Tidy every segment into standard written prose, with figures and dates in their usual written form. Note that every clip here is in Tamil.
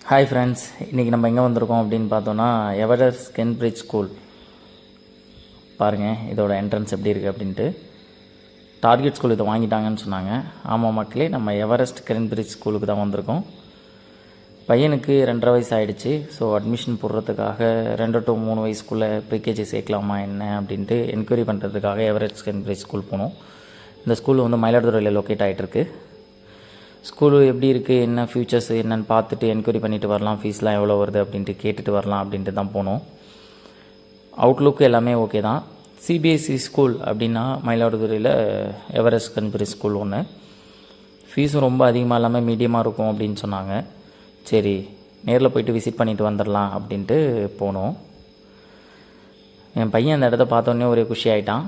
ஹாய் ஃப்ரெண்ட்ஸ், இன்றைக்கி நம்ம எங்கே வந்திருக்கோம் அப்படின்னு பார்த்தோன்னா எவரெஸ்ட் கேம்பிரிட்ஜ் ஸ்கூல். பாருங்கள் இதோட என்ட்ரன்ஸ் எப்படி இருக்குது அப்படின்ட்டு. டார்கெட் ஸ்கூல் இதை வாங்கிட்டாங்கன்னு சொன்னாங்க. ஆமாம் மக்களே, நம்ம எவரெஸ்ட் கேம்பிரிட்ஜ் ஸ்கூலுக்கு தான் வந்திருக்கோம். பையனுக்கு 2.5 வயசு ஆகிடுச்சு. ஸோ அட்மிஷன் போடுறதுக்காக 2 to 3 வயசுக்குள்ளே ப்ரீகேஜி சேர்க்கலாமா என்ன அப்படின்ட்டு என்கொயரி பண்ணுறதுக்காக எவரெஸ்ட் கேம்பிரிட்ஜ் ஸ்கூல் போனோம். இந்த ஸ்கூல் வந்து மயிலாடுதுறையில் லொக்கேட் ஆகிட்டுருக்கு. ஸ்கூலு எப்படி இருக்குது, என்ன ஃப்யூச்சர்ஸ் என்னென்னு பார்த்துட்டு என்கொயரி பண்ணிவிட்டு வரலாம், ஃபீஸ்லாம் எவ்வளோ வருது அப்படின்ட்டு கேட்டுட்டு வரலாம் அப்படின்ட்டு தான் போனோம். அவுட்லுக்கு எல்லாமே ஓகே தான். சிபிஎஸ்சி ஸ்கூல் அப்படின்னா மயிலாடுதுறையில் எவரெஸ்ட் கேம்பிரிட்ஜ் ஸ்கூல் ஒன்று. ஃபீஸும் ரொம்ப அதிகமாக இல்லாமல் மீடியமாக இருக்கும் அப்படின்னு சொன்னாங்க. சரி, நேரில் போய்ட்டு விசிட் பண்ணிவிட்டு வந்துடலாம் அப்படின்ட்டு போனோம். என் பையன் அந்த இடத்த பார்த்தோன்னே ஒரே குஷி ஆகிட்டான்.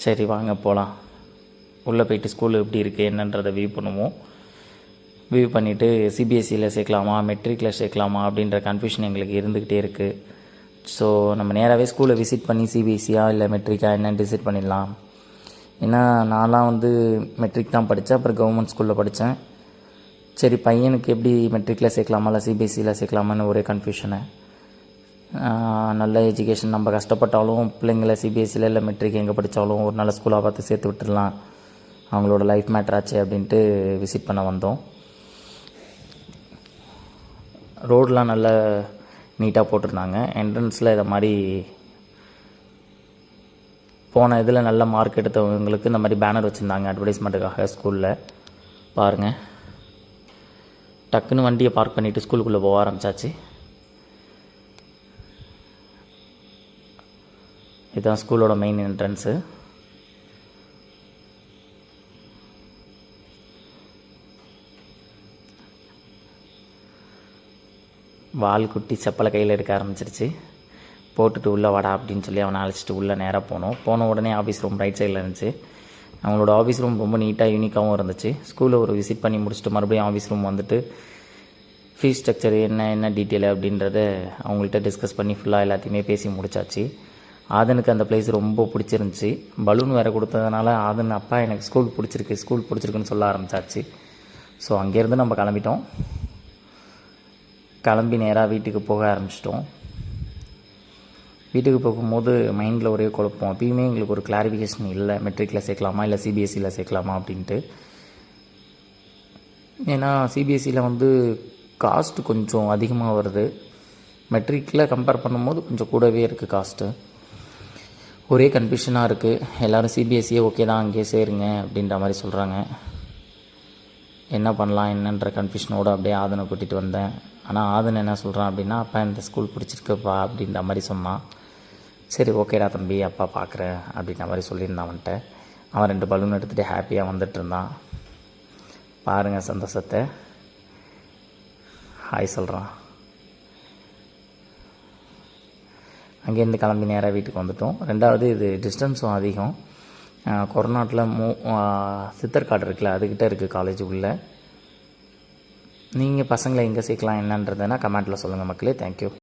சரி வாங்க போகலாம், உள்ளே போய்ட்டு ஸ்கூலு எப்படி இருக்குது என்னன்றதை வியூ பண்ணுவோம். வியூ பண்ணிவிட்டு சிபிஎஸ்சியில் சேர்க்கலாமா மெட்ரிக்கில் சேர்க்கலாமா அப்படின்ற கன்ஃபியூஷன் எங்களுக்கு இருந்துக்கிட்டே இருக்குது. ஸோ நம்ம நேராகவே ஸ்கூலை விசிட் பண்ணி சிபிஎஸ்சியா இல்லை மெட்ரிக்கா என்னன்னு டிசைட் பண்ணிடலாம். ஏன்னா நான்லாம் வந்து மெட்ரிக் தான் படித்தேன், அப்புறம் கவர்மெண்ட் ஸ்கூலில் படித்தேன். சரி, பையனுக்கு எப்படி மெட்ரிக்கில் சேர்க்கலாமா இல்லை சிபிஎஸ்சியில் சேர்க்கலாமான்னு ஒரே கன்ஃபியூஷனு. நல்ல எஜுகேஷன், நம்ம கஷ்டப்பட்டாலும் பிள்ளைங்களை சிபிஎஸ்சியில் இல்லை மெட்ரிக் எங்கே படித்தாலும் ஒரு நல்ல ஸ்கூலாக பார்த்து சேர்த்து விட்டுடலாம், அவங்களோட லைஃப் மேட்டர் ஆச்சு அப்படின்ட்டு விசிட் பண்ண வந்தோம். ரோடெலாம் நல்லா நீட்டாக போட்டிருந்தாங்க. என்ட்ரன்ஸில் இதை மாதிரி போன இதில் நல்ல மார்க் எடுத்தவங்களுக்கு இந்த மாதிரி பேனர் வச்சுருந்தாங்க அட்வர்டைஸ்மெண்ட்டுக்காக ஸ்கூலில். பாருங்கள், டக்குன்னு வண்டியை பார்க் பண்ணிவிட்டு ஸ்கூலுக்குள்ளே போக ஆரம்பித்தாச்சு. இதுதான் ஸ்கூலோட மெயின் என்ட்ரன்ஸு. வால் குட்டி செப்பலை கையில் எடுக்க ஆரம்பிச்சிருச்சு. போட்டுட்டு உள்ளே வாடா அப்படின்னு சொல்லி அவனை அழைச்சிட்டு உள்ளே நேராக போனோம். போன உடனே ஆஃபீஸ் ரூம் ரைட் சைடில் இருந்துச்சு. அவங்களோட ஆஃபீஸ் ரூம் ரொம்ப நீட்டாக யூனிக்காகவும் இருந்துச்சு. ஸ்கூலில் ஒரு விசிட் பண்ணி முடிச்சுட்டு மறுபடியும் ஆஃபீஸ் ரூம் வந்துட்டு ஃபீஸ் ஸ்ட்ரக்சர் என்ன டீட்டெயில் அப்படின்றத அவங்கள்ட்ட டிஸ்கஸ் பண்ணி ஃபுல்லாக எல்லாத்தையுமே பேசி முடிச்சாச்சு. ஆதனுக்கு அந்த பிளேஸ் ரொம்ப பிடிச்சிருந்துச்சி. பலூன் வேறு கொடுத்ததுனால ஆதன் அப்பா எனக்கு ஸ்கூல் பிடிச்சிருக்குன்னு சொல்ல ஆரம்பித்தாச்சு. ஸோ அங்கேருந்து நம்ம கிளம்பிட்டோம். கிளம்பி நேராக வீட்டுக்கு போக ஆரம்பிச்சிட்டோம். வீட்டுக்கு போகும்போது மைண்டில் ஒரே குழப்பம். அப்பயுமே எங்களுக்கு ஒரு கிளாரிஃபிகேஷன் இல்லை, மெட்ரிக்கில் சேர்க்கலாமா இல்லை சிபிஎஸ்சியில் சேர்க்கலாமா அப்படின்ட்டு. ஏன்னா சிபிஎஸ்சியில் வந்து காஸ்ட்டு கொஞ்சம் அதிகமாக வருது, மெட்ரிக்கில் கம்பேர் பண்ணும்போது கொஞ்சம் கூடவே இருக்குது காஸ்ட்டு. ஒரே கன்ஃபியூஷனாக இருக்குது. எல்லோரும் சிபிஎஸ்சியே ஓகே தான், அங்கேயே சேருங்க அப்படின்ற மாதிரி சொல்கிறாங்க. என்ன பண்ணலாம் என்னன்ற கன்ஃபியூஷனோடு அப்படியே ஆதனை கூட்டிகிட்டு வந்தேன். ஆனால் ஆதன் என்ன சொல்கிறான் அப்படின்னா, அப்பா இந்த ஸ்கூல் பிடிச்சிருக்குப்பா அப்படின்ற மாதிரி சொன்னான். சரி ஓகேடா தம்பி, அப்பா பார்க்குறேன் அப்படின்ற மாதிரி சொல்லியிருந்தான் அவன்கிட்ட. அவன் 2 பலூன் எடுத்துகிட்டு ஹாப்பியாக வந்துட்டு இருந்தான். பாருங்கள் சந்தோஷத்தை, ஹாய் சொல்கிறான். அங்கேருந்து கிளம்பி நேராக வீட்டுக்கு வந்துட்டோம். 2வது இது டிஸ்டன்ஸும் அதிகம். கொரோனாட்டில் சித்தர்காடு இருக்குல்ல, அதுக்கிட்ட இருக்குது காலேஜ் உள்ளே. நீங்கள் பசங்களை எங்கே சேர்க்கலாம் என்னன்றதுன்னா கமெண்ட்டில் சொல்லுங்கள் மக்களே. தேங்க்யூ.